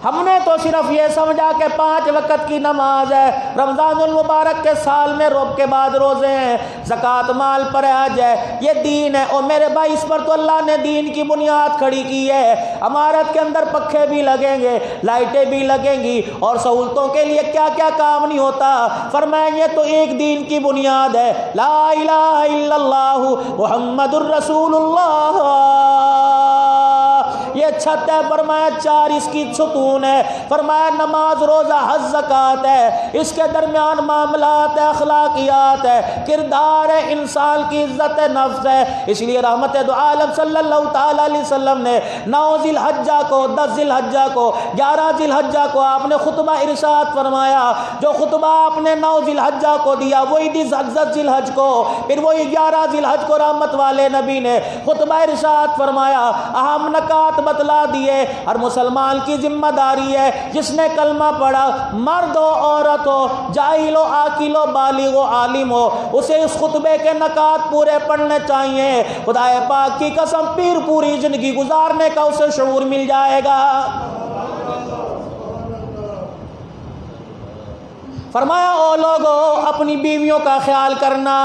ہم نے تو صرف یہ سمجھا کہ 5 وقت کی نماز ہے، رمضان المبارک کے سال میں رب کے بعد روزے ہیں، زکوٰۃ مال پر حج ہے، یہ دین ہے۔ اور میرے بھائی اس پر تو اللہ نے دین کی بنیاد کھڑی کی ہے۔ عمارت کے اندر پنکھے بھی لگیں گے، لائٹیں بھی لگیں گی، اور سہولتوں کے لیے کیا کیا کام نہیں ہوتا۔ فرمایا یہ تو ایک دین کی بنیاد ہے، لا الہ الا اللہ محمد الرسول اللہ، یہ چھت ہے۔ فرمایا 4 اس کی ستون ہے۔ فرمایا نماز، روزہ، حج، زکوٰۃ ہے، اس کے درمیان معاملات ہے، اخلاقیات ہے، کردار ہے، انسان کی عزت نفس ہے۔ اس لیے رحمت دو عالم صلی اللہ تعالی علیہ وسلم نے 9 ذی الحجہ کو، 10 ذی الحجہ کو، 11 ذی الحجہ کو آپ نے خطبہ ارشاد فرمایا۔ جو خطبہ آپ نے 9 ذی الحجہ کو دیا وہی 10 ذی الحج کو، پھر وہی 11 ذی الحج کو رحمت والے نبی نے خطبہ ارشاد فرمایا، اہم نکات بتلا دیے۔ ہر مسلمان کی ذمہ داری ہے، جس نے کلمہ پڑھا، مرد ہو عورت ہو، جاہل ہو عاقل ہو بالغ ہو عالم ہو، اسے اس خطبے کے نکات پورے پڑھنے چاہیے۔ خدا پاک کی قسم پیر پوری زندگی گزارنے کا اسے شعور مل جائے گا۔ فرمایا او لوگو اپنی بیویوں کا خیال کرنا،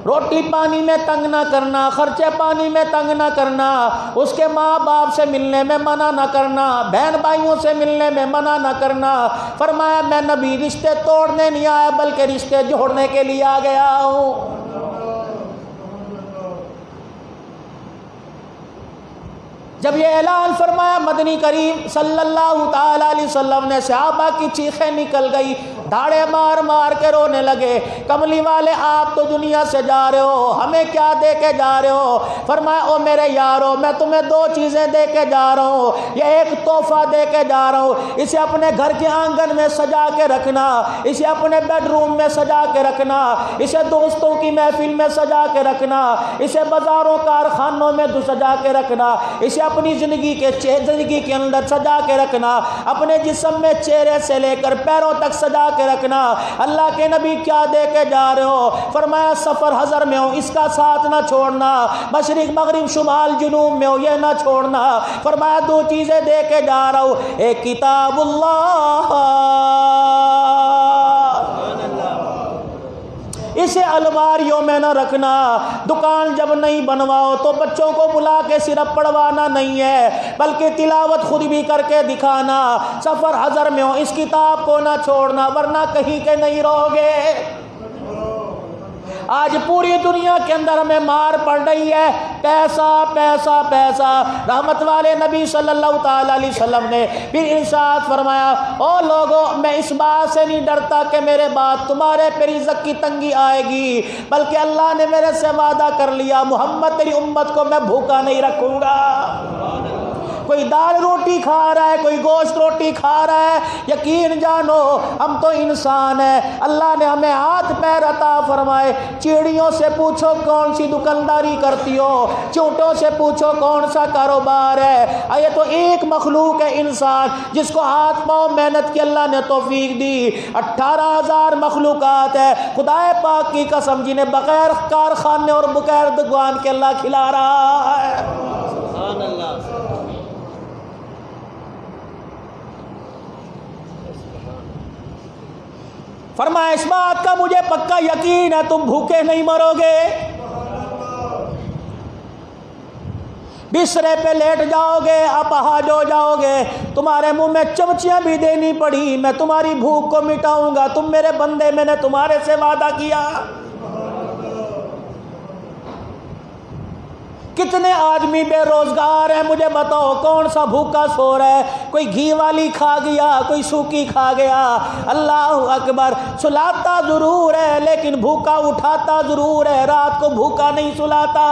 روٹی پانی میں تنگ نہ کرنا، خرچے پانی میں تنگ نہ کرنا، اس کے ماں باپ سے ملنے میں منع نہ کرنا، بہن بھائیوں سے ملنے میں منع نہ کرنا۔ فرمایا میں نبی رشتے توڑنے نہیں آیا بلکہ رشتے جوڑنے کے لیے آ گیا ہوں۔ جب یہ اعلان فرمایا مدنی کریم صلی اللہ تعالی علیہ وسلم نے، صحابہ کی چیخیں نکل گئی، دھاڑے مار مار کے رونے لگے۔ کملی والے آپ تو دنیا سے جا رہے ہو، ہمیں کیا دے کے جا رہے ہو؟ فرمایا او میرے یارو میں تمہیں 2 چیزیں دے کے جا رہا ہوں، یہ ایک تحفہ دے کے جا رہا ہوں، اسے اپنے گھر کے آنگن میں سجا کے رکھنا، اسے اپنے بیڈ روم میں سجا کے رکھنا، اسے دوستوں کی محفل میں سجا کے رکھنا، اسے بازاروں کارخانوں میں سجا کے رکھنا، اسے اپنی زندگی کے اندر سجا کے رکھنا، اپنے جسم میں چہرے سے لے کر پیروں تک سجا کے رکھنا۔ اللہ کے نبی کیا دے کے جا رہے ہو؟ فرمایا سفر حضر میں ہو اس کا ساتھ نہ چھوڑنا، مشرق مغرب شمال جنوب میں ہو یہ نہ چھوڑنا۔ فرمایا 2 چیزیں دے کے جا رہا ہوں، ایک کتاب اللہ، اسے الماریوں میں نہ رکھنا، دکان جب نہیں بنواؤ تو بچوں کو بلا کے صرف پڑھوانا نہیں ہے بلکہ تلاوت خود بھی کر کے دکھانا۔ سفر حضر میں ہو اس کتاب کو نہ چھوڑنا ورنہ کہیں کے نہیں رہو گے۔ آج پوری دنیا کے اندر ہمیں مار پڑ رہی ہے، پیسہ پیسہ پیسہ۔ رحمت والے نبی صلی اللہ تعالی علیہ وسلم نے پھر ارشاد فرمایا، او لوگو میں اس بات سے نہیں ڈرتا کہ میرے بعد تمہارے پر رزق کی تنگی آئے گی، بلکہ اللہ نے میرے سے وعدہ کر لیا محمد تیری امت کو میں بھوکا نہیں رکھوں گا۔ کوئی دال روٹی کھا رہا ہے، کوئی گوشت روٹی کھا رہا ہے، یقین جانو ہم تو انسان ہیں، اللہ نے ہمیں ہاتھ پیر عطا فرمائے۔ چیڑیوں سے پوچھو کون سی دکانداری کرتی ہو، چونٹوں سے پوچھو کون سا کاروبار ہے، یہ تو ایک مخلوق ہے انسان جس کو ہاتھ پاؤں محنت کی اللہ نے توفیق دی۔ 18,000 مخلوقات ہے خدا پاک کی قسم جنہیں بغیر کارخانے اور بغیر دکان کے اللہ کھلا رہا ہے۔ سبحان اللہ۔ فرمایا اس بات کا مجھے پکا یقین ہے تم بھوکے نہیں مرو گے، بسترے پہ لیٹ جاؤ گے، اپاہج ہو جاؤ گے، تمہارے منہ میں چمچیاں بھی دینی پڑی، میں تمہاری بھوک کو مٹاؤں گا، تم میرے بندے میں نے تمہارے سے وعدہ کیا۔ کتنے آدمی بے روزگار ہیں مجھے بتاؤ، کون سا بھوکا سو رہا ہے؟ کوئی گھی والی کھا گیا، کوئی سوکی کھا گیا، اللہ اکبر۔ سلاتا ضرور ہے لیکن بھوکا اٹھاتا ضرور ہے، رات کو بھوکا نہیں سلاتا۔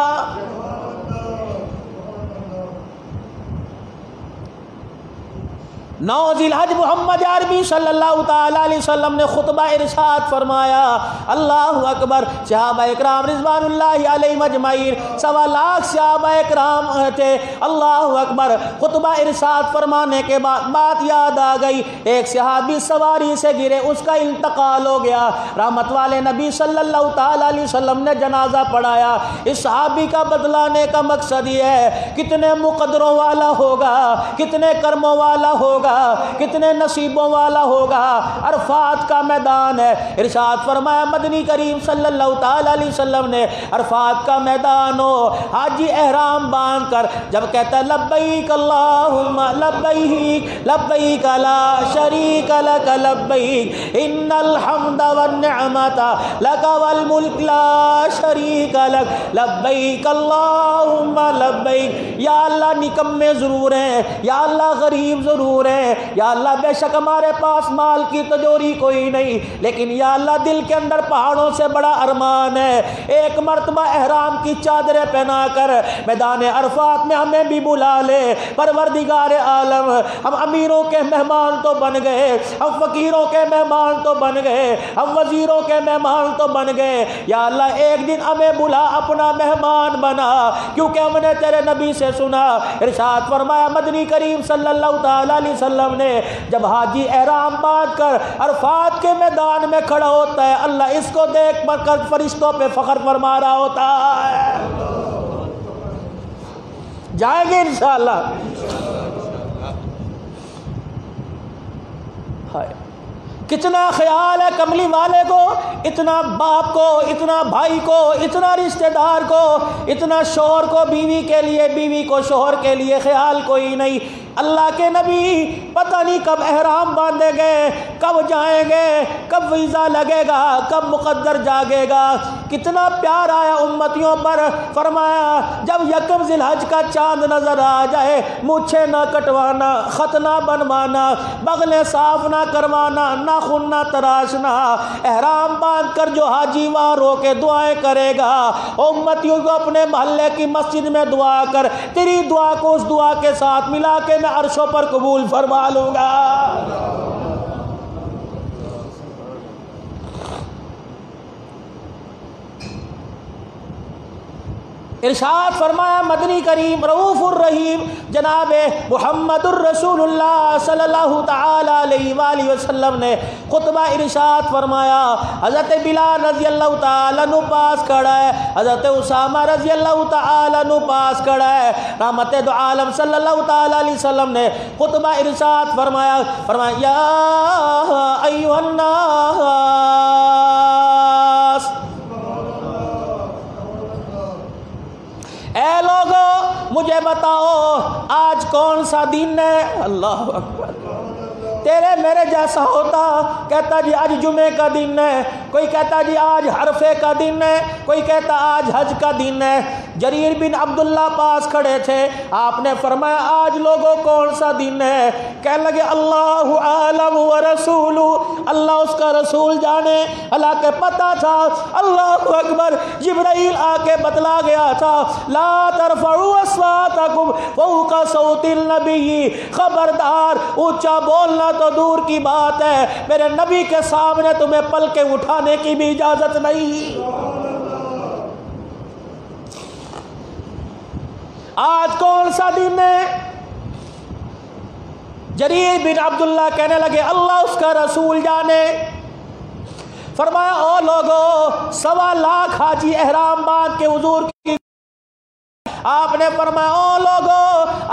9 ذی الحج محمد عربی صلی اللہ تعالی علیہ وسلم نے خطبہ ارشاد فرمایا، اللہ اکبر۔ صحابہ اکرام رضوان اللہ علیہم اجمعین 1.25 لاکھ صحابہ اکرام تھے، اللہ اکبر۔ خطبہ ارشاد فرمانے کے بعد بات یاد آ گئی، ایک صحابی سواری سے گرے، اس کا انتقال ہو گیا، رحمت والے نبی صلی اللہ تعالی علیہ وسلم نے جنازہ پڑھایا۔ اس صحابی کا بدلانے کا مقصد یہ ہے کتنے مقدروں والا ہوگا، کتنے کرموں والا ہوگا، ہوگا، کتنے نصیبوں والا ہوگا۔ عرفات کا میدان ہے، ارشاد فرمایا مدنی کریم صلی اللہ تعالی علیہ وسلم نے، عرفات کا میدان ہو، حاجی احرام باندھ کر جب کہتا ہے لبیک اللہم لبیک لبیک لا شریک لک لبیک ان الحمد والنعمت لک والملک لا شریک لک لبیک اللہم لبیک، یا اللہ نکمے ضرور ہیں، یا اللہ غریب ضرور ہیں، یا اللہ بے شک ہمارے پاس مال کی تجوری کوئی نہیں، لیکن یا اللہ دل کے اندر پہاڑوں سے بڑا ارمان ہے، ایک مرتبہ احرام کی چادریں پہنا کر میدان عرفات میں ہمیں بھی بلا لے۔ پروردگار عالم، ہم امیروں کے مہمان تو بن گئے، ہم فقیروں کے مہمان تو بن گئے، ہم وزیروں کے مہمان تو بن گئے، یا اللہ ایک دن ہمیں بلا اپنا مہمان بنا، کیونکہ ہم نے تیرے نبی سے سنا، ارشاد فرمایا مدنی کریم صلی اللہ تعالی علیہ وسلم نے جب حاجی احرام باندھ کر عرفات کے میدان میں کھڑا ہوتا ہے، اللہ اس کو دیکھ کر فرشتوں پہ فخر فرما رہا ہوتا ہے۔ جائیں گے انشاءاللہ۔ کتنا خیال ہے کملی والے کو، اتنا باپ کو، اتنا بھائی کو، اتنا رشتہ دار کو، اتنا شوہر کو بیوی کے لیے، بیوی کو شوہر کے لیے خیال کوئی نہیں۔ اللہ کے نبی پتہ نہیں کب احرام باندھے گئے، کب جائیں گے، کب ویزا لگے گا، کب مقدر جاگے گا۔ کتنا پیار آیا امتیوں پر، فرمایا جب یکم ذی الحج کا چاند نظر آ جائے، مونچھیں نہ کٹوانا، خط نہ بنوانا، بغلیں صاف نہ کروانا، ناخن نہ تراشنا، احرام باندھ کر جو حاجی وہاں رو کے دعائیں کرے گا، امتیوں کو اپنے محلے کی مسجد میں دعا کر، تیری دعا کو اس دعا کے ساتھ ملا کے میں عرشوں پر قبول فرما لوں گا۔ ارشاد فرمایا مدنی کریم رؤوف الرحیم جناب محمد الرسول اللہ صلی اللہ تعالی علیہ وآلہ وسلم نے خطبہ ارشاد فرمایا، حضرت بلال رضی اللہ تعالی عنہ پاس کھڑا ہے، حضرت اسامہ رضی اللہ تعالی عنہ پاس کھڑا ہے، رحمت دو عالم صلی اللہ تعالی علیہ وسلم نے خطبہ ارشاد فرمایا، یا ایھا الناس، اے لوگو مجھے بتاؤ آج کون سا دن ہے؟ اللہ اکبر۔ تیرے میرے جیسا ہوتا کہتا جی آج جمعے کا دن ہے، کوئی کہتا جی آج عرفے کا دن ہے، کوئی کہتا آج حج کا دن ہے۔ جریر بن عبداللہ پاس کھڑے تھے، آپ نے فرمایا آج لوگوں کون سا دن ہے؟ کہنے لگے اللہ عالم و رسول، اللہ اس کا رسول جانے، اللہ کے پتہ تھا۔ اللہ اکبر، جبرائیل آ کے بتلا گیا تھا، لا ترفعوا اصواتکم فوق صوت النبی، خبردار اونچا بولنا تو دور کی بات ہے، میرے نبی کے سامنے تمہیں پل کے اٹھانے کی بھی اجازت نہیں۔ آج کون سا دن ہے؟ جریر بن عبداللہ کہنے لگے اللہ اس کا رسول جانے۔ فرمایا او لوگو 1.25 لاکھ حاجی احرام باندھ کے حضور کی، آپ نے فرمایا او لوگو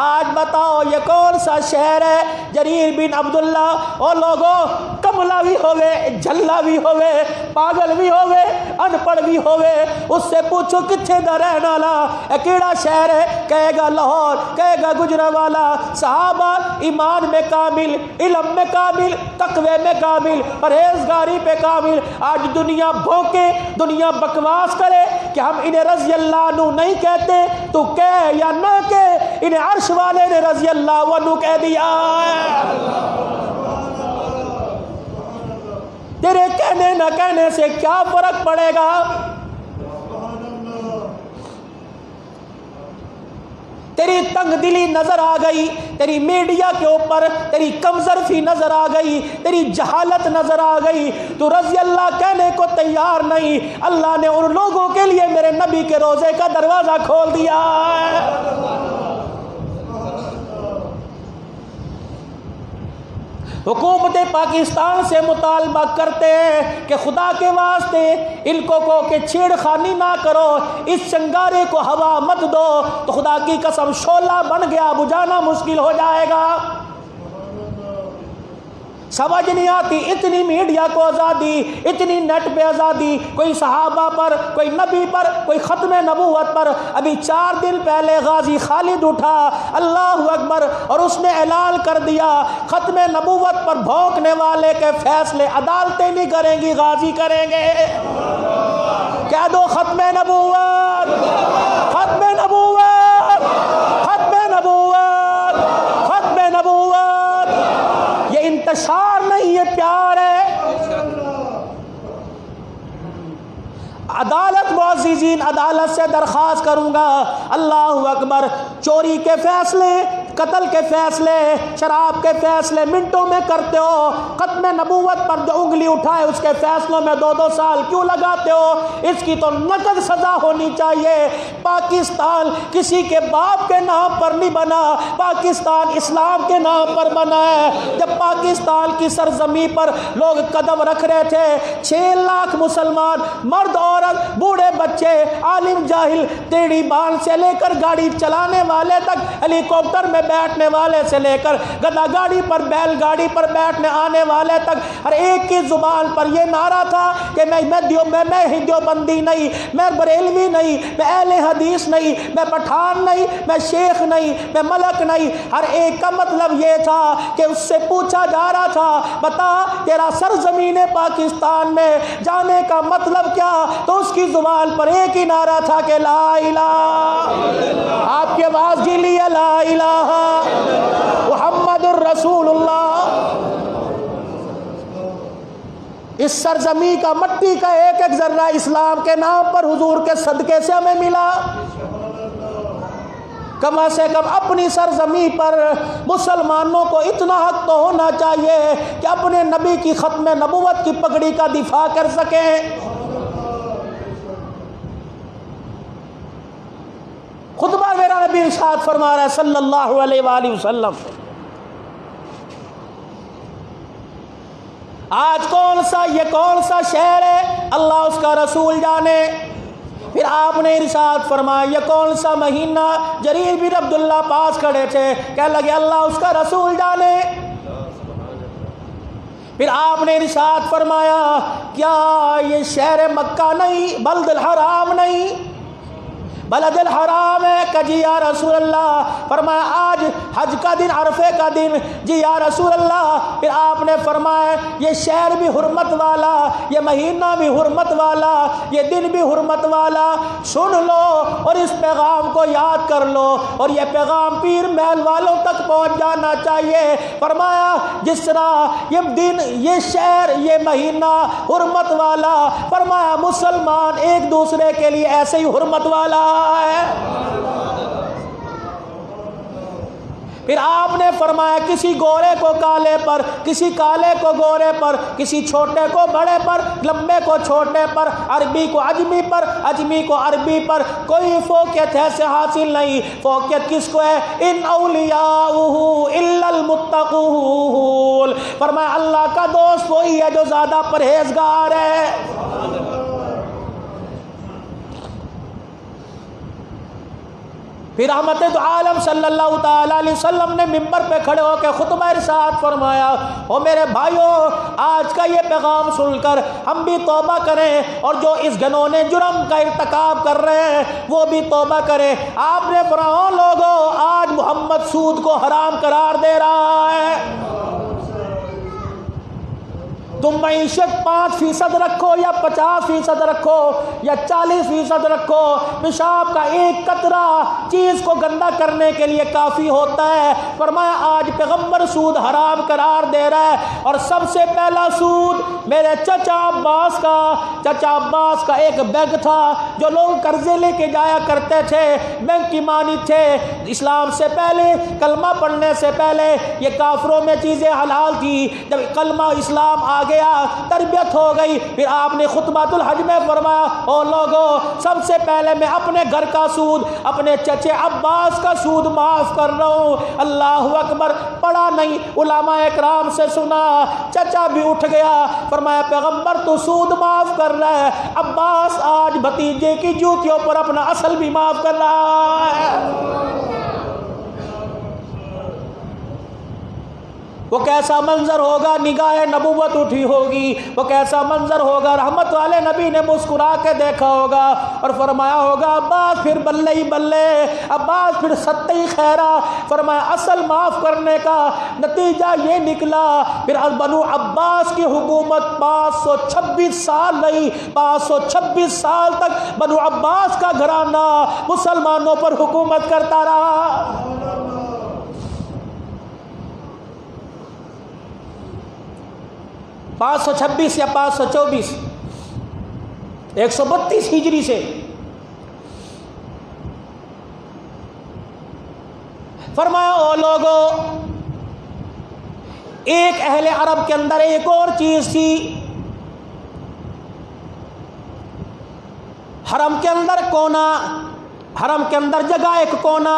آج بتاؤ یہ کون سا شہر ہے؟ جریر بن عبداللہ او لوگو کملا بھی ہوئے، جھلا بھی ہوئے، پاگل بھی ہوئے، ان پڑھ بھی ہوئے، اس سے پوچھو کتھے دا رہن والا، کیڑا شہر ہے؟ کہے گا لاہور، کہے گا گجرانوالہ۔ صحابہ ایمان میں کامل، علم میں کامل، تقوی میں کامل، پرہیزگاری پہ کامل۔ آج دنیا بھونکے، دنیا بکواس کرے کہ ہم انہیں رضی اللہ عنہ نہیں کہتے، تو کہہ یا نہ کہہ انہیں عرش والے نے رضی اللہ عنہ کہہ دیا ہے۔ تیرے کہنے نہ کہنے سے کیا فرق پڑے گا؟ تیری تنگ دلی نظر آ گئی، تیری میڈیا کے اوپر تیری کمزرفی نظر آ گئی، تیری جہالت نظر آ گئی، تو رضی اللہ کہنے کو تیار نہیں۔ اللہ نے ان لوگوں کے لیے میرے نبی کے روزے کا دروازہ کھول دیا ہے۔ حکومت پاکستان سے مطالبہ کرتے ہیں کہ خدا کے واسطے ان کو کہ چھیڑ خانی نہ کرو، اس چنگارے کو ہوا مت دو، تو خدا کی قسم شعلہ بن گیا، بجھانا مشکل ہو جائے گا۔ سمجھ نہیں آتی اتنی میڈیا کو آزادی، اتنی نیٹ پہ آزادی، کوئی صحابہ پر، کوئی نبی پر، کوئی ختم نبوت پر۔ ابھی 4 دن پہلے غازی خالد اٹھا، اللہ اکبر، اور اس نے اعلان کر دیا ختم نبوت پر بھونکنے والے کے فیصلے عدالتیں نہیں کریں گی، غازی کریں گے۔ کہہ دو ختم نبوت، ختم نبوت، ختم نبوت، ختم نبوت۔ یہ انتشار نہیں، یہ پیار ہے۔ عدالت معززین، عدالت سے درخواست کروں گا، اللہ اکبر، چوری کے فیصلے، قتل کے فیصلے، شراب کے فیصلے منٹوں میں کرتے ہو، ختم نبوت پر جو انگلی اٹھائے اس کے فیصلوں میں 2-2 سال کیوں لگاتے ہو؟ اس کی تو نقد سزا ہونی چاہیے۔ پاکستان کسی کے باپ کے نام پر نہیں بنا، پاکستان اسلام کے نام پر بنا ہے۔ جب پاکستان کی سرزمین پر لوگ قدم رکھ رہے تھے، 6 لاکھ مسلمان، مرد عورت، بوڑھے بچے، عالم جاہل، ٹیڑھی بان سے لے کر گاڑی چلانے والے تک، ہیلی کاپٹر میں بیٹھنے والے سے لے کر گدا گاڑی پر، بیل گاڑی پر بیٹھنے آنے والے تک، ہر ایک کی زبان پر یہ نعرہ تھا کہ میں دیوبندی نہیں، میں بریلوی نہیں، میں اہل حدیث نہیں، میں پٹھان نہیں، میں شیخ نہیں، میں ملک نہیں۔ ہر ایک کا مطلب یہ تھا کہ اس سے پوچھا جا رہا تھا بتا تیرا سرزمین پاکستان میں جانے کا مطلب کیا؟ تو اس کی زبان پر ایک ہی نعرہ تھا کہ لا الہ، آپ کی آواز جی لی، لا الہ محمد الرسول اللہ۔ اس سرزمین کا مٹی کا ایک ایک ذرہ اسلام کے نام پر حضور کے صدقے سے ہمیں ملا۔ کم سے کم اپنی سرزمین پر مسلمانوں کو اتنا حق تو ہونا چاہیے کہ اپنے نبی کی ختم نبوت کی پگڑی کا دفاع کر سکیں۔ خطبہ میرا نبی ارشاد فرما رہا ہے صلی اللہ علیہ وآلہ وسلم، آج یہ کون سا شہر ہے اللہ اس کا رسول جانے۔ پھر آپ نے ارشاد فرمایا یہ کون سا مہینہ؟ جریر بن عبداللہ پاس کھڑے تھے، کہنے لگے اللہ اس کا رسول جانے۔ پھر آپ نے ارشاد فرمایا کیا یہ شہر مکہ نہیں، بلد الحرام نہیں، بلد الحرام ہے؟ کہ جی یا رسول اللہ۔ فرمایا آج حج کا دن، عرفے کا دن؟ جی یا رسول اللہ۔ پھر آپ نے فرمایا یہ شہر بھی حرمت والا، یہ مہینہ بھی حرمت والا، یہ دن بھی حرمت والا، سن لو اور اس پیغام کو یاد کر لو، اور یہ پیغام پیر محل والوں تک پہنچ جانا چاہیے۔ فرمایا جس طرح یہ دن، یہ شہر، یہ مہینہ حرمت والا، فرمایا مسلمان ایک دوسرے کے لیے ایسے ہی حرمت والا ہے۔ پھر آپ نے فرمایا کسی گورے کو کالے پر، کسی کالے کو گورے پر، کسی چھوٹے کو بڑے پر، لمبے کو چھوٹے پر، عربی کو عجمی پر، عجمی کو عربی پر، کوئی فوقیت ایسے حاصل نہیں۔ فوقیت کس کو ہے؟ ان اولیاؤہ الا المتقون۔ فرمایا اللہ کا دوست وہی ہے جو زیادہ پرہیزگار ہے۔ پھر رحمت عالم صلی اللہ تعالی علیہ وسلم نے ممبر پہ کھڑے ہو کے خطبہ ارشاد فرمایا، او میرے بھائیوں، آج کا یہ پیغام سن کر ہم بھی توبہ کریں، اور جو اس گھنونے جرم کا ارتکاب کر رہے ہیں وہ بھی توبہ کریں۔ آپ نے فرمایا لوگوں، آج محمد سود کو حرام قرار دے رہا ہے۔ تم معیشت 5% رکھو یا 50% رکھو یا 40% رکھو، پیشاب کا ایک قطرہ چیز کو گندا کرنے کے لیے کافی ہوتا ہے۔ فرمایا آج پیغمبر سود حرام قرار دے رہا ہے، اور سب سے پہلا سود میرے چچا عباس کا ایک بینک تھا جو لوگ قرضے لے کے جایا کرتے تھے، بینک کی مانی تھے۔ اسلام سے پہلے، کلمہ پڑھنے سے پہلے یہ کافروں میں چیزیں حلال تھی، جب کلمہ اسلام آ گیا، تربیت ہو گئی، پھر آپ نے خطبۃ الحج میں فرمایا او لوگو، سب سے پہلے میں اپنے گھر کا سود، اپنے چچے عباس کا سود معاف کر رہا ہوں۔ اللہ اکبر، پڑھا نہیں، علماء اکرام سے سنا، چچا بھی اٹھ گیا، فرمایا پیغمبر تو سود معاف کر رہا ہے، عباس آج بھتیجے کی جوتیوں پر اپنا اصل بھی معاف کر رہا ہے۔ وہ کیسا منظر ہوگا، نگاہ نبوت اٹھی ہوگی، وہ کیسا منظر ہوگا، رحمت والے نبی نے مسکرا کے دیکھا ہوگا اور فرمایا ہوگا عباس پھر بلے ہی بلے، عباس پھر ستہ ہی خیرہ۔ فرمایا اصل معاف کرنے کا نتیجہ یہ نکلا، پھر بنو عباس کی حکومت 526 سال رہی، 526 سال تک بنو عباس کا گھرانہ مسلمانوں پر حکومت کرتا رہا۔ 526 یا 524 132 ہجری سے۔ فرمایا او لوگو، ایک اہل عرب کے اندر ایک اور چیز تھی، حرم کے اندر کونا، حرم کے اندر جگہ ایک کونا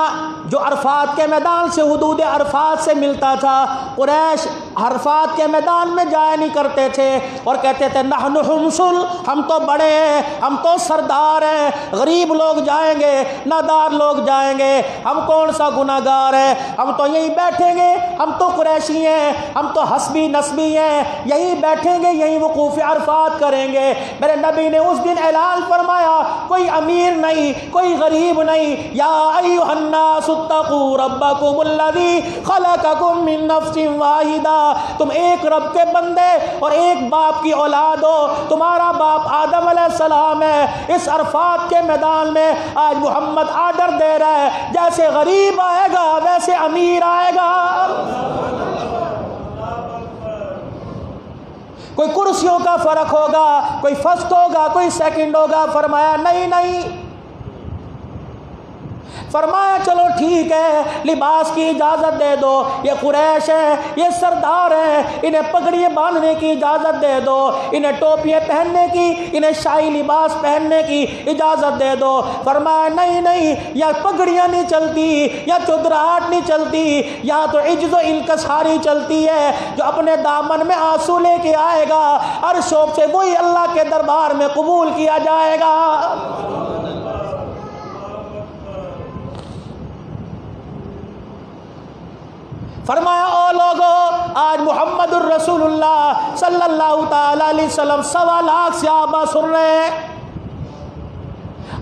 جو عرفات کے میدان سے، حدود عرفات سے ملتا تھا۔ قریش عرفات کے میدان میں جایا نہیں کرتے تھے اور کہتے تھے نحن حمصل، ہم تو بڑے ہیں، ہم تو سردار ہیں، غریب لوگ جائیں گے، نادار لوگ جائیں گے، ہم کون سا گناہ گار ہے، ہم تو یہیں بیٹھیں گے، ہم تو قریشی ہیں، ہم تو حسبی نسبی ہیں، یہیں بیٹھیں گے، یہیں وقوف عرفات کریں گے۔ میرے نبی نے اس دن اعلان فرمایا کوئی امیر نہیں، کوئی غریب نہیں، یا ایھا الناس اتقوا ربکم الذی خلقکم من نفس واحدہ، تم ایک رب کے بندے اور ایک باپ کی اولاد ہو، تمہارا باپ آدم علیہ السلام ہے۔ اس عرفات کے میدان میں آج محمد آرڈر دے رہا ہے، جیسے غریب آئے گا ویسے امیر آئے گا۔ کوئی کرسیوں کا فرق ہوگا، کوئی فرسٹ ہوگا، کوئی سیکنڈ ہوگا۔ فرمایا نہیں نہیں، فرمایا چلو ٹھیک ہے، لباس کی اجازت دے دو، یہ قریش ہیں، یہ سردار ہیں، انہیں پگڑیاں باندھنے کی اجازت دے دو، انہیں ٹوپیاں پہننے کی، انہیں شاہی لباس پہننے کی اجازت دے دو۔ فرمایا نہیں نہیں، یا پگڑیاں نہیں چلتی، یا چودراہٹ نہیں چلتی، یا تو عجز و انکساری چلتی ہے۔ جو اپنے دامن میں آنسو لے کے آئے گا عرش سے وہی اللہ کے دربار میں قبول کیا جائے گا۔ فرمایا او لوگو، آج محمد الرسول اللہ صلی اللہ تعالی علیہ وسلم 1.25 لاکھ صحابہ سن رہے ہیں۔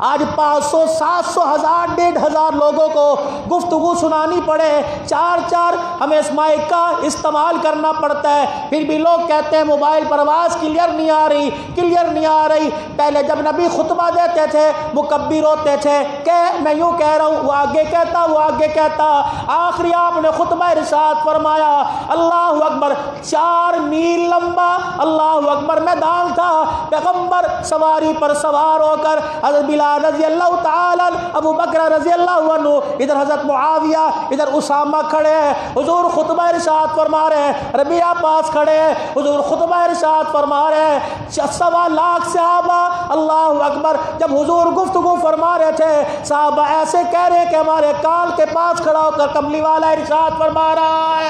آج 500 700 1000 1500 لوگوں کو گفتگو سنانی پڑے، 4 ہمیں اس مائک کا استعمال کرنا پڑتا ہے، پھر بھی لوگ کہتے ہیں موبائل پر آواز کلیئر نہیں آ رہی، کلیئر نہیں آ رہی۔ پہلے جب نبی خطبہ دیتے تھے مکبر ہوتے تھے کہ میں یوں کہہ رہا ہوں، وہ آگے کہتا، وہ آگے کہتا، آخری آپ نے خطبہ ارشاد فرمایا اللہ اکبر، 4 میل لمبا اللہ اکبر میدان تھا، پیغمبر سواری پر سوار ہو کر حضرت بلال رضی اللہ تعالی، ابو بکر رضی اللہ عنہ، ادھر حضرت معاویہ، ادھر اسامہ کھڑے ہیں، حضور خطبہ ارشاد فرما رہے ہیں، ربیعہ پاس کھڑے ہیں، حضور خطبہ ارشاد فرما رہے ہیں، 1.25 لاکھ صحابہ اللہ اکبر۔ جب حضور گفتگو فرما رہے تھے صحابہ ایسے کہہ رہے کہ ہمارے کال کے پاس کھڑا ہو کر کملی والا ارشاد فرما رہا ہے۔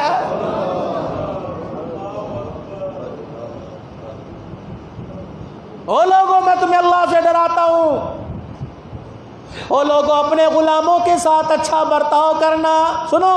او لوگوں میں تمہیں اللہ سے ڈراتا ہوں، او لوگوں اپنے غلاموں کے ساتھ اچھا برتاؤ کرنا۔ سنو،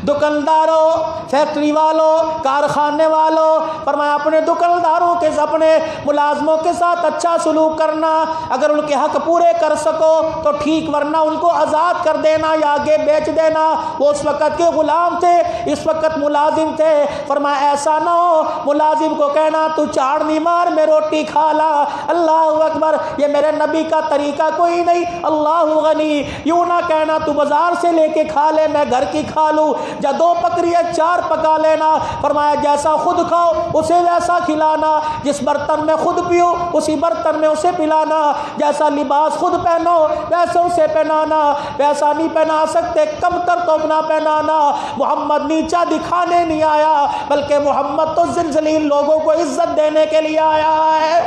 دکانداروں، فیکٹری والوں، کارخانے والوں، فرمایا اپنے دکانداروں کے، اپنے ملازموں کے ساتھ اچھا سلوک کرنا، اگر ان کے حق پورے کر سکو تو ٹھیک، ورنہ ان کو آزاد کر دینا یا آگے بیچ دینا۔ وہ اس وقت کے غلام تھے، اس وقت ملازم تھے۔ فرمایا ایسا نہ ہو ملازم کو کہنا تو چاڑنی مار میں روٹی کھا لا، اللہ اکبر، یہ میرے نبی کا طریقہ کوئی نہیں۔ اللہ غنی، یوں نہ کہنا تو بازار سے لے کے کھا لے میں گھر کی کھا لوں، یا 2 بکریاں 4 پکا لینا۔ فرمایا جیسا خود کھاؤ اسے ویسا کھلانا، جس برتن میں خود پیو اسی برتن میں اسے پلانا، جیسا لباس خود پہنو ویسے اسے پہنانا، ویسا نہیں پہنا سکتے کم تر تو نہ پہنانا۔ محمد نیچا دکھانے نہیں آیا، بلکہ محمد تو ذلیل لوگوں کو عزت دینے کے لیے آیا ہے۔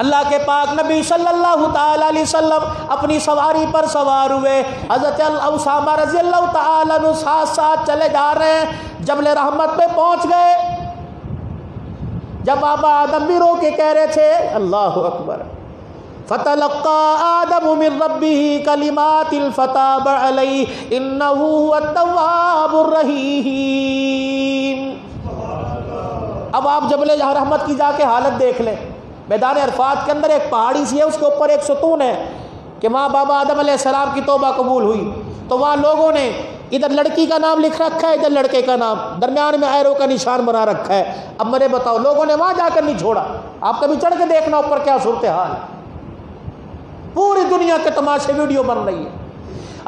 اللہ کے پاک نبی صلی اللہ تعالی علیہ وسلم اپنی سواری پر سوار ہوئے، حضرت اسامہ رضی اللہ تعالی عنہ ساتھ ساتھ چلے جا رہے ہیں، جبل رحمت پہ پہنچ گئے۔ جب آبا آدم بھی رو کے کہہ رہے تھے اللہ اکبر، فتلقى آدم من ربه كلمات فتاب عليه إنه هو التواب الرحيم۔ اب آپ جبل رحمت کی جا کے حالت دیکھ لیں، میدان عرفات کے اندر ایک پہاڑی سی ہے، اس کے اوپر ایک ستون ہے کہ ماں بابا آدم علیہ السلام کی توبہ قبول ہوئی، تو وہاں لوگوں نے ادھر لڑکی کا نام لکھ رکھا ہے، ادھر لڑکے کا نام، درمیان میں ایرو کا نشان بنا رکھا ہے۔ اب مجھے بتاؤ، لوگوں نے وہاں جا کر نہیں چھوڑا، آپ کبھی چڑھ کے دیکھنا اوپر کیا صورتحال، پوری دنیا کے تماشے ویڈیو بن رہی ہے۔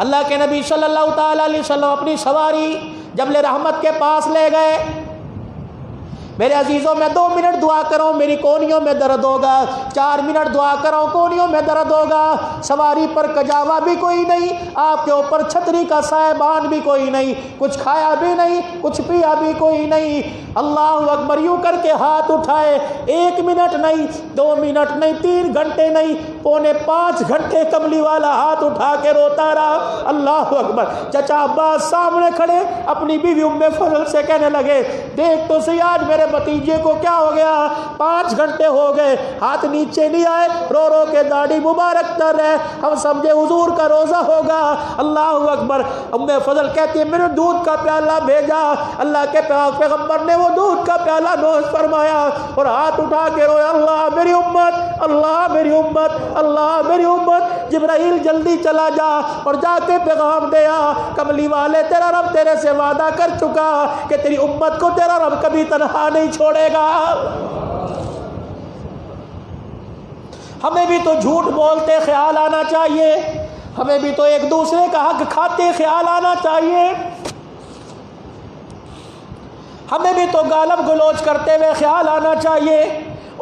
اللہ کے نبی صلی اللہ تعالی علیہ وسلم اپنی سواری جبل رحمت کے پاس لے گئے۔ میرے عزیزوں، میں 2 منٹ دعا کروں میری کونیوں میں درد ہوگا، 4 منٹ دعا کروں کونیوں میں درد ہوگا۔ سواری پر کجاوا بھی کوئی نہیں، آپ کے اوپر چھتری کا سائبان بھی کوئی نہیں، کچھ کھایا بھی نہیں، کچھ پیا بھی کوئی نہیں۔ اللہ اکبر یوں کر کے ہاتھ اٹھائے، 1 منٹ نہیں، 2 منٹ نہیں، 3 گھنٹے نہیں، 4.5 گھنٹے کملی والا ہاتھ اٹھا کے روتا رہا۔ اللہ اکبر۔ چچا عباس سامنے کھڑے اپنی بیوی ام فضل سے کہنے لگے، دیکھ تو صحیح آج میرے بھتیجے کو کیا ہو گیا، 5 گھنٹے ہو گئے ہاتھ نیچے نہیں آئے، رو رو کے داڑھی مبارک کر رہے، ہم سمجھے حضور کا روزہ ہوگا۔ اللہ اکبر۔ ام فضل کہتی ہے، میں نے دودھ کا پیالہ بھیجا، اللہ کے پیغمبر نے وہ دودھ کا پیالہ نوش فرمایا اور ہاتھ اٹھا کے رویا، اللہ میری امت، اللہ میری امت، اللہ میری امت۔ جبرائیل جلدی چلا جا اور جا کے پیغام دیا، کملی والے تیرا رب تیرے سے وعدہ کر چکا کہ تیری امت کو تیرا رب کبھی تنہا نہیں چھوڑے گا۔ ہمیں بھی تو جھوٹ بولتے خیال آنا چاہیے، ہمیں بھی تو ایک دوسرے کا حق کھاتے خیال آنا چاہیے، ہمیں بھی تو گالب گلوچ کرتے ہوئے خیال آنا چاہیے۔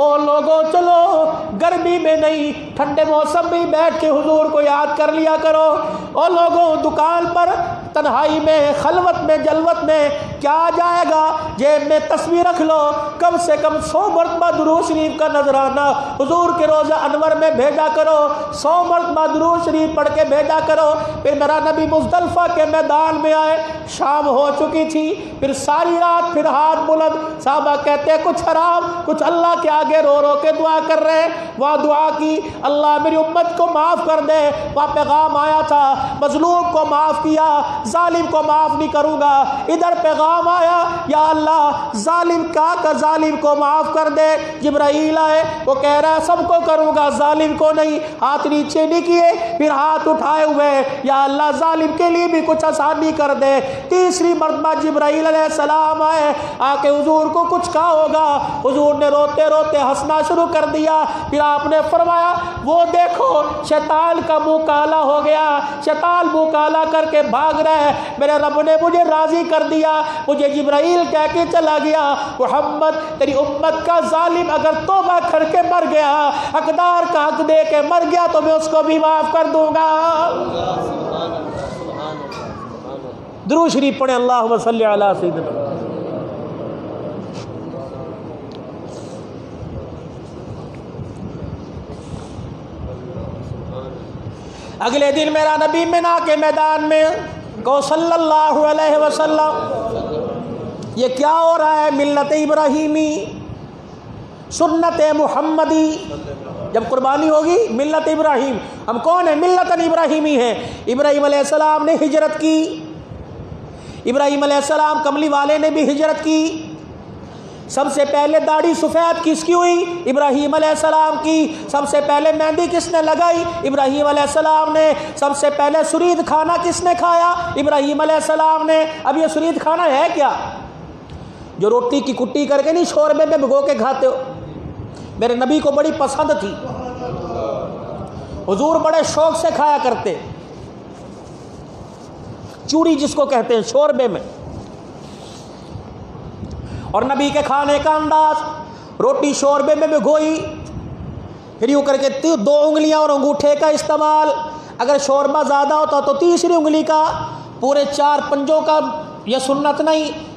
اور لوگوں چلو گرمی میں نہیں، ٹھنڈے موسم میں بیٹھ کے حضور کو یاد کر لیا کرو۔ اور لوگوں دکان پر تنہائی میں، خلوت میں، جلوت میں کیا جائے گا، جیب میں تصویر رکھ لو، کم سے کم 100 مرتبہ درود شریف کا نذرانہ حضور کے روزہ انور میں بھیجا کرو، 100 مرتبہ درود شریف پڑھ کے بھیجا کرو۔ پھر میرا نبی مزدلفہ کے میدان میں آئے، شام ہو چکی تھی، پھر ساری رات پھر ہاتھ بلند، صحابہ کہتے کچھ حرام، کچھ اللہ کے آگے رو رو کے دعا کر رہے ہیں۔ وہاں دعا کی، اللہ میری امت کو معاف کر دے، وہاں پیغام آیا تھا مظلوم کو معاف کیا، ظالم کو معاف نہیں کروں گا۔ ادھر پیغام آیا، یا اللہ ظالم کا ظالم کو معاف کر دے۔ جبرائیل آئے، وہ کہہ رہا ہے سب کو کروں گا، ظالم کو نہیں۔ ہاتھ نیچے نہیں کیے، پھر ہاتھ اٹھائے ہوئے، یا اللہ ظالم کے لیے بھی کچھ آسانی کر دے۔ تیسری مرتبہ جبرائیل علیہ السلام آئے، آ کے حضور کو کچھ کہا ہوگا، حضور نے روتے روتے ہنسنا شروع کر دیا۔ پھر آپ نے فرمایا، وہ دیکھو شیطان کا منہ کالا ہو گیا، شیطان منہ کالا کر کے بھاگ رہا ہے، میرے رب نے مجھے راضی کر دیا۔ مجھے جبرائیل کہہ کے چلا گیا، محمد تیری امت کا ظالم اگر توبہ کر کے مر گیا، حقدار کا حق دے کے مر گیا، تو میں اس کو بھی معاف کر دوں گا۔ درود شریف پڑھیں، اللہم صلی علی سیدنا۔ اگلے دن میرا نبی منا کے میدان میں کو صلی اللہ علیہ وسلم، یہ کیا ہو رہا ہے؟ ملت ابراہیمی، سنت محمدی۔ جب قربانی ہوگی ملت ابراہیم، ہم کون ہیں؟ ملت ابراہیمی ہیں۔ ابراہیم علیہ السلام نے ہجرت کی، ابراہیم علیہ السلام کملی والے نے بھی ہجرت کی۔ سب سے پہلے داڑھی سفید کس کی ہوئی؟ ابراہیم علیہ السلام کی۔ سب سے پہلے مہندی کس نے لگائی؟ ابراہیم علیہ السلام نے۔ سب سے پہلے سرید کھانا کس نے کھایا؟ ابراہیم علیہ السلام نے۔ اب یہ سرید کھانا ہے کیا؟ جو روٹی کی کٹی کر کے نہیں شوربے میں بھگو کے کھاتے ہو، میرے نبی کو بڑی پسند تھی، حضور بڑے شوق سے کھایا کرتے، چوری جس کو کہتے ہیں، شوربے میں۔ اور نبی کے کھانے کا انداز، روٹی شوربے میں بھگوئی، پھر یوں کر کے 2 انگلیاں اور انگوٹھے کا استعمال، اگر شوربہ زیادہ ہوتا تو تیسری انگلی کا، پورے 4 پنجوں کا یہ سنت نہیں،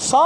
100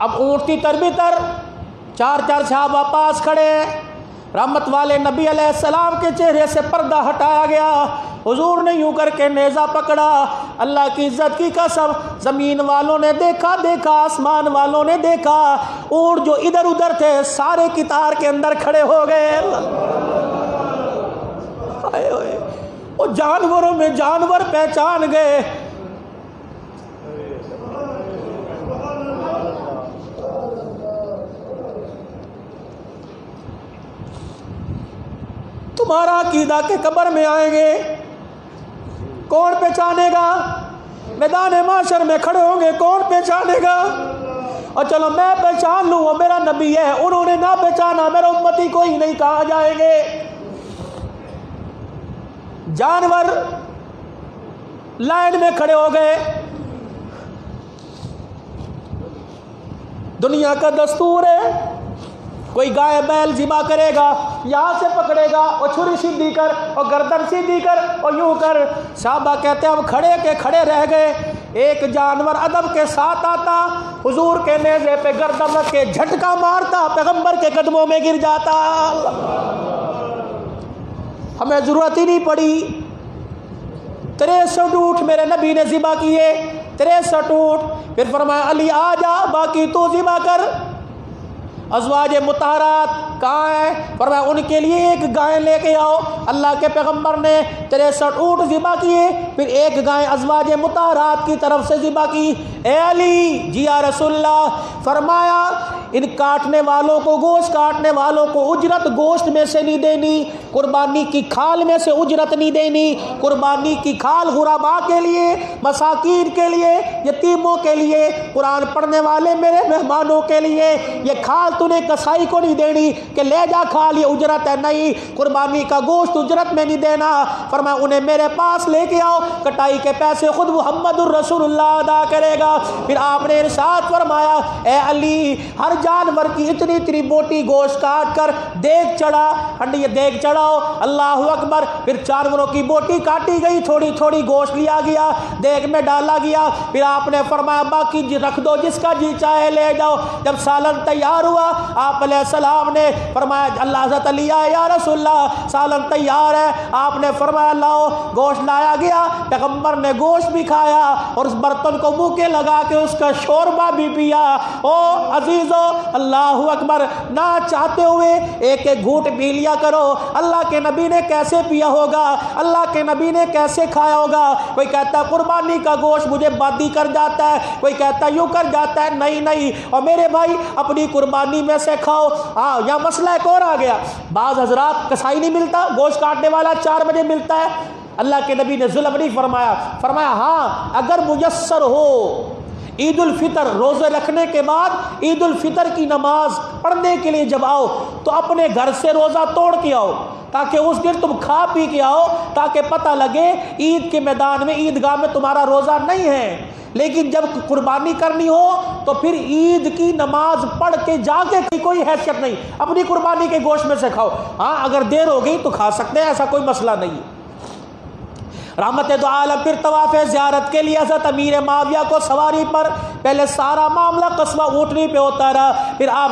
اب اونٹتی تربیتر 4 صحابہ پاس کھڑے ہیں، رحمت والے نبی علیہ السلام کے چہرے سے پردہ ہٹایا گیا، حضور نے یوں کر کے نیزہ پکڑا، اللہ کی عزت کی قسم زمین والوں نے دیکھا، آسمان والوں نے دیکھا، اونٹ جو ادھر ادھر تھے سارے قطار کے اندر کھڑے ہو گئے۔ وہ جانوروں میں جانور پہچان گئے۔ تمہارا عقیدہ کہ قبر میں آئیں گے، کون پہچانے گا؟ میدان محشر میں کھڑے ہوں گے، کون پہچانے گا؟ اور چلو میں پہچان لوں وہ میرا نبی ہے، انہوں نے نہ پہچانا، میرا امتی کوئی نہیں، کہاں جائیں گے؟ جانور لائن میں کھڑے ہو گئے۔ دنیا کا دستور ہے، کوئی گائے بیل ذبح کرے گا، یہاں سے پکڑے گا اور چھری سیدھی کر اور گردن سیدھی کر اور یوں کر۔ صحابہ کہتے ہیں ہم کھڑے کے کھڑے رہ گئے، ایک جانور ادب کے ساتھ آتا، حضور کے نیزے پہ گردن رکھ کے جھٹکا مارتا، پیغمبر کے قدموں میں گر جاتا۔ ہمیں ضرورت ہی نہیں پڑی، 63 اونٹ میرے نبی نے ذبح کیے، 63 اونٹ۔ پھر فرمایا علی آ جا، باقی تو ذبح کر۔ ازواج مطہرات کہاں ہیں؟ فرمایا ان کے لیے ایک گائے لے کے آؤ۔ اللہ کے پیغمبر نے 63 اونٹ ذبح کیے، پھر ایک گائے ازواج مطہرات کی طرف سے ذبح کی۔ اے علی جی یا رسول اللہ، فرمایا ان کاٹنے والوں کو، گوشت کاٹنے والوں کو اجرت گوشت میں سے نہیں دینی، قربانی کی کھال میں سے اجرت نہیں دینی۔ قربانی کی کھال غرباء کے لیے، مساکین کے لیے، یتیموں کے لیے، قرآن پڑھنے والے میرے مہمانوں کے لیے۔ یہ کھال تو نے کسائی کو نہیں دینی کہ لے جا کھال، یہ اجرت ہے، نہیں، قربانی کا گوشت اجرت میں نہیں دینا۔ فرمایا انہیں میرے پاس لے کے آؤ، کٹائی کے پیسے خود محمد الرسول اللہ ادا کرے گا۔ پھر آپ نے ارشاد فرمایا اے علی، ہر جانور کی اتنی اتنی موٹی گوشت کاٹ کر دیگ چڑھا، ہنڈی دیگ چڑھاؤ، اللہ اکبر۔ پھر جانوروں کی بوٹی کاٹی گئی، تھوڑی تھوڑی گوشت لیا گیا، دیگ میں ڈالا گیا۔ پھر آپ نے فرمایا باقی رکھ دو، جس کا جی چاہے لے جاؤ۔ جب سالن تیار ہوا، آپ علیہ السلام نے فرمایا اللہ حضرت علی آئے، یا رسول اللہ سالن تیار ہے۔ آپ نے فرمایا لاؤ، گوشت لایا گیا، پیغمبر نے گوشت بھی کھایا اور اس برتن کو منہ کے لگا کے اس کا شوربہ بھی پیا۔ او عزیزو، اللہ اکبر، نہ چاہتے ہوئے ایک ایک گھونٹ پی لیا کرو۔ اللہ کے نبی نے کیسے پیا ہوگا، اللہ کے نبی نے کیسے کھایا ہوگا؟ کوئی کہتا ہے قربانی کا گوشت مجھے بادی کر جاتا ہے، کوئی کہتا ہے یوں کر جاتا ہے، نہیں نہیں۔ اور میرے بھائی اپنی قربانی میں سے کھاؤ۔ ہاں یہاں مسئلہ ایک اور آ گیا، بعض حضرات کسائی نہیں ملتا، گوشت کاٹنے والا 4 بجے ملتا ہے۔ اللہ کے نبی نے ظلم نہیں فرمایا، فرمایا ہاں اگر میسر ہو عید الفطر روزے رکھنے کے بعد عید الفطر کی نماز پڑھنے کے لیے جب آؤ تو اپنے گھر سے روزہ توڑ کے آؤ، تاکہ اس دن تم کھا پی کے آؤ، تاکہ پتہ لگے عید کے میدان میں عیدگاہ میں تمہارا روزہ نہیں ہے۔ لیکن جب قربانی کرنی ہو تو پھر عید کی نماز پڑھ کے جا کے کوئی حیثیت نہیں، اپنی قربانی کے گوشت میں سے کھاؤ۔ ہاں اگر دیر ہو گئی تو کھا سکتے ہیں، ایسا کوئی مسئلہ نہیں ہے۔ رحمت دو عالم پھر طواف زیارت کے لیے حضرت امیر معاویہ کو سواری پر، پہلے سارا معاملہ قصبہ اونٹنی پہ ہوتا رہا، پھر آپ